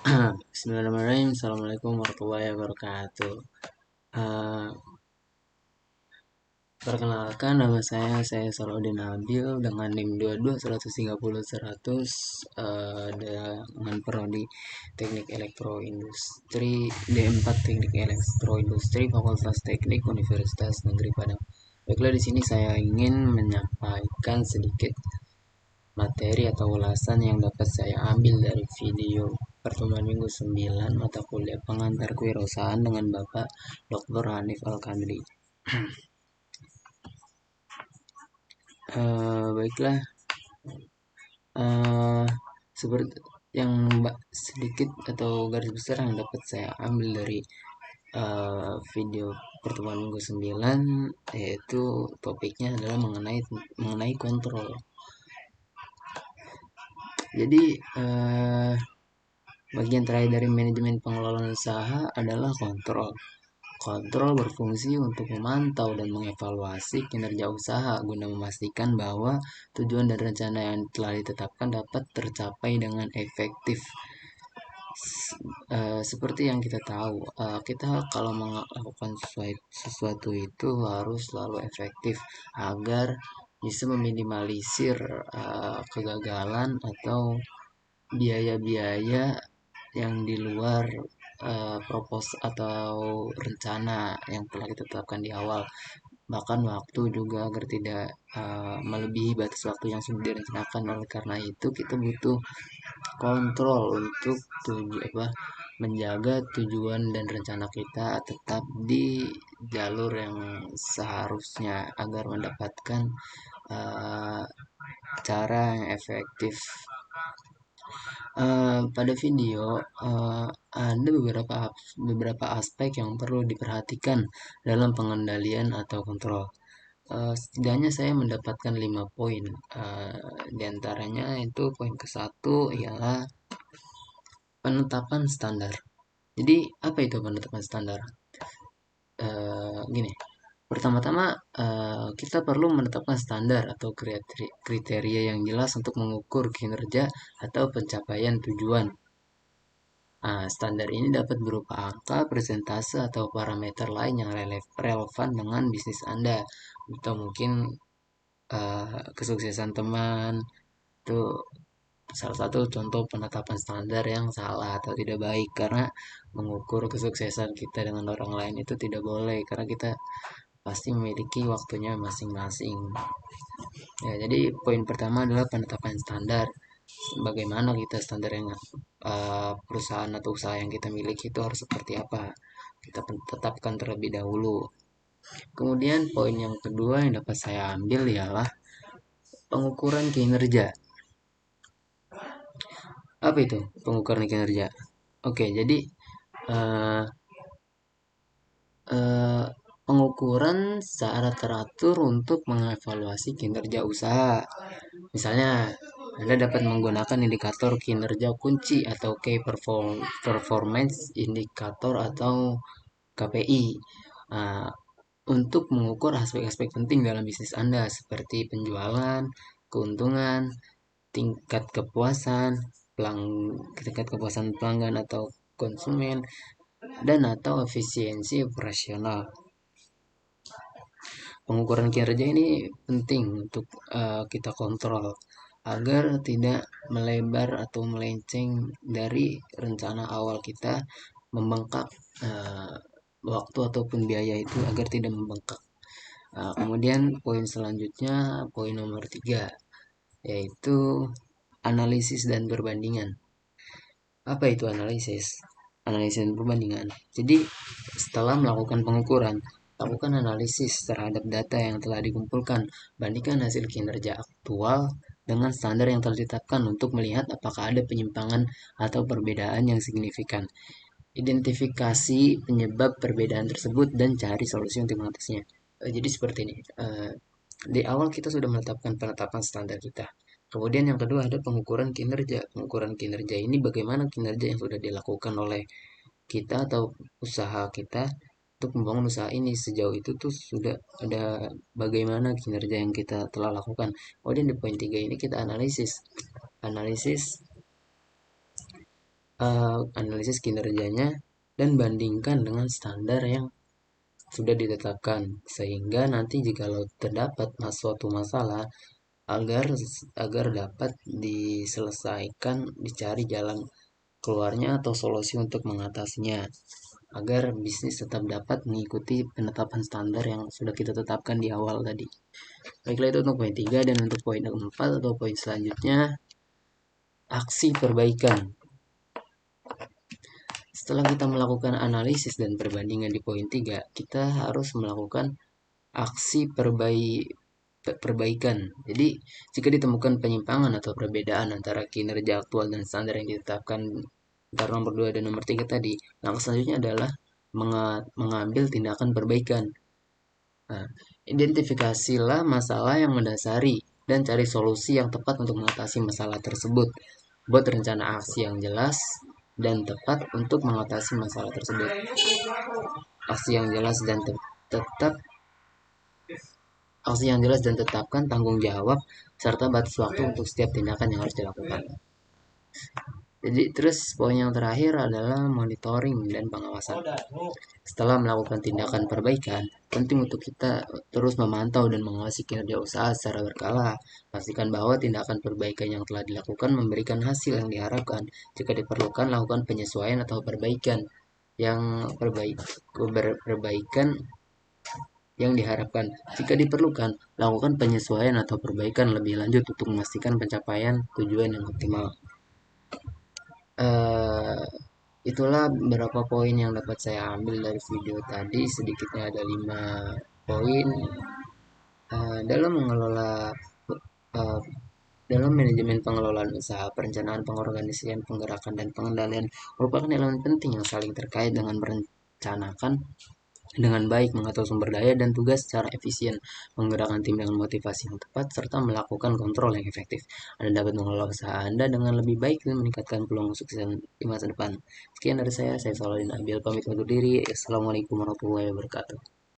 Bismillahirrahmanirrahim. Assalamualaikum warahmatullahi wabarakatuh. Eh, Perkenalkan, nama saya Salahuddin Nabil dengan NIM 22 130 100, dengan prodi Teknik Elektroindustri D4 Teknik Elektroindustri Fakultas Teknik Universitas Negeri Padang. Baiklah, di sini saya ingin menyampaikan sedikit materi atau ulasan yang dapat saya ambil dari video pertemuan minggu 9 mata kuliah pengantar kewirausahaan dengan Bapak Dr. Hanif Al-Kandri. Baiklah, eh, seperti yang sedikit atau garis besar yang dapat saya ambil dari video pertemuan minggu 9, yaitu topiknya adalah mengenai kontrol. Jadi bagian terakhir dari manajemen pengelolaan usaha adalah kontrol. Kontrol berfungsi untuk memantau dan mengevaluasi kinerja usaha guna memastikan bahwa tujuan dan rencana yang telah ditetapkan dapat tercapai dengan efektif. Seperti yang kita tahu, kita kalau melakukan sesuatu itu harus selalu efektif agar bisa meminimalisir kegagalan atau biaya-biaya yang di luar propos atau rencana yang telah ditetapkan di awal. Bahkan waktu juga agar tidak melebihi batas waktu yang sudah direncanakan. Oleh karena itu kita butuh kontrol untuk menjaga tujuan dan rencana kita tetap di jalur yang seharusnya agar mendapatkan uh, cara yang efektif. Pada video ada beberapa aspek yang perlu diperhatikan dalam pengendalian atau kontrol. Setidaknya saya mendapatkan 5 poin. Di antaranya itu poin ke-1 ialah penetapan standar. Jadi apa itu penetapan standar? Gini, pertama-tama kita perlu menetapkan standar atau kriteria yang jelas untuk mengukur kinerja atau pencapaian tujuan. Standar ini dapat berupa angka, persentase, atau parameter lain yang relevan dengan bisnis Anda. Atau mungkin kesuksesan teman. Itu salah satu contoh penetapan standar yang salah atau tidak baik, karena mengukur kesuksesan kita dengan orang lain itu tidak boleh, karena kita pasti memiliki waktunya masing-masing. Ya, jadi poin pertama adalah penetapan standar. Bagaimana kita standar yang perusahaan atau usaha yang kita miliki itu harus seperti apa? Kita tetapkan terlebih dahulu. Kemudian poin yang kedua yang dapat saya ambil ialah pengukuran kinerja. Apa itu pengukuran kinerja? Oke, jadi uh, uh, pengukuran secara teratur untuk mengevaluasi kinerja usaha. Misalnya, Anda dapat menggunakan indikator kinerja kunci atau Key Performance Indicator atau KPI untuk mengukur aspek-aspek penting dalam bisnis Anda seperti penjualan, keuntungan, tingkat kepuasan, tingkat kepuasan pelanggan atau konsumen, dan atau efisiensi operasional. Pengukuran kinerja ini penting untuk kita kontrol agar tidak melebar atau melenceng dari rencana awal kita, membengkak waktu ataupun biaya itu agar tidak membengkak. Kemudian poin selanjutnya, poin nomor 3, yaitu analisis dan perbandingan. Apa itu analisis? Analisis dan perbandingan. Jadi setelah melakukan pengukuran, lakukan analisis terhadap data yang telah dikumpulkan. Bandingkan hasil kinerja aktual dengan standar yang telah ditetapkan untuk melihat apakah ada penyimpangan atau perbedaan yang signifikan. Identifikasi penyebab perbedaan tersebut dan cari solusi untuk mengatasinya. Jadi seperti ini. Di awal kita sudah menetapkan penetapan standar kita. Kemudian yang kedua ada pengukuran kinerja. Pengukuran kinerja ini bagaimana kinerja yang sudah dilakukan oleh kita atau usaha kita untuk membangun usaha ini sejauh itu tuh sudah ada bagaimana kinerja yang kita telah lakukan. Kemudian di poin 3 ini kita analisis analisis kinerjanya dan bandingkan dengan standar yang sudah ditetapkan, sehingga nanti jikalau terdapat suatu masalah, agar agar dapat diselesaikan, dicari jalan keluarnya atau solusi untuk mengatasinya, agar bisnis tetap dapat mengikuti penetapan standar yang sudah kita tetapkan di awal tadi. Baiklah, itu untuk poin 3. Dan untuk poin 4 atau poin selanjutnya, aksi perbaikan. Setelah kita melakukan analisis dan perbandingan di poin 3, kita harus melakukan aksi perbaikan. Jadi, jika ditemukan penyimpangan atau perbedaan antara kinerja aktual dan standar yang ditetapkan antara nomor 2 dan nomor 3 tadi, langkah selanjutnya adalah mengambil tindakan perbaikan. Nah, identifikasilah masalah yang mendasari dan cari solusi yang tepat untuk mengatasi masalah tersebut. Buat rencana aksi yang jelas dan tepat untuk mengatasi masalah tersebut. Aksi yang jelas dan tetap Aksi yang jelas dan tetapkan tanggung jawab serta batas waktu untuk setiap tindakan yang harus dilakukan. Jadi terus poin yang terakhir adalah monitoring dan pengawasan. Setelah melakukan tindakan perbaikan, penting untuk kita terus memantau dan mengawasi kinerja usaha secara berkala. Pastikan bahwa tindakan perbaikan yang telah dilakukan memberikan hasil yang diharapkan. Jika diperlukan, lakukan penyesuaian atau perbaikan perbaikan yang diharapkan. Jika diperlukan, lakukan penyesuaian atau perbaikan lebih lanjut untuk memastikan pencapaian tujuan yang optimal. Itulah beberapa poin yang dapat saya ambil dari video tadi. Sedikitnya ada 5 poin. Dalam mengelola dalam manajemen pengelolaan usaha, perencanaan, pengorganisasian, penggerakan, dan pengendalian merupakan elemen penting yang saling terkait dengan merencanakan dengan baik, mengatur sumber daya dan tugas secara efisien, menggerakkan tim dengan motivasi yang tepat, serta melakukan kontrol yang efektif. Anda dapat mengelola usaha Anda dengan lebih baik dan meningkatkan peluang kesuksesan di masa depan. Sekian dari saya Salahuddin Abil, pamit undur diri. Assalamualaikum warahmatullahi wabarakatuh.